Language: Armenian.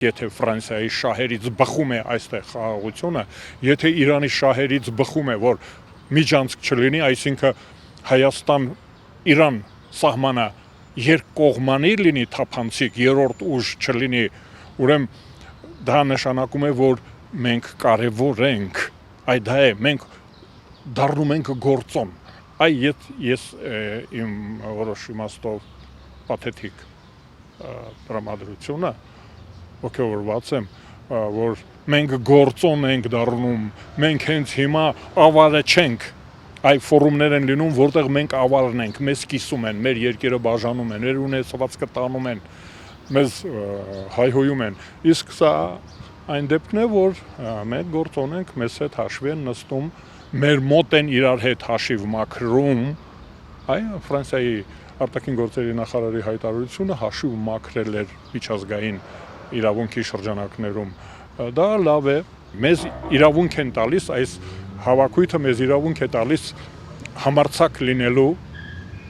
Եթե Ֆրանսիայի շահերից բխում է այստեղ խաղաղությունը, եթե Իրանի շահերից բխում է, որ միջանցք չլինի, այսինքն Հայաստան-Իրան սահմանը երկկողմանի լինի թափանցիկ, երրորդ ուժ չլինի, ուրեմն դա նշանակում է, որ մենք կարևոր ենք, այ դա է, մենք դառնում ենք գործոն, ես իմ որոշ իմաստով պաթետիկ տրամադրությունը ոգևորված եմ, որ մենք գործոն ենք դառնում, մենք հենց հիմա ավարը չենք, այ ֆորումներ են լինում, որտեղ մենք ավարն ենք, մեզ կիսում են, մեր երկիրը բաժանում են, մեր ունեցվածքը տանում են, մեզ հայհոյում են, իսկ սա այն դեպքն է, որ մենք գործոն ենք, մեզ հետ հաշվի են նստում, մեր մոտ են իրար հետ հաշիվ մաքրում, այ Ֆրանսիայի արտաքին գործերի նախարարի հայտարարությունը հաշիվ մաքրել էր միջազգային իրավունքի շրջանակներում, դա լավ է, մեզ իրավունք են տալիս, այս հավաքույթը մեզ իրավունք է տալիս համարձակ լինելու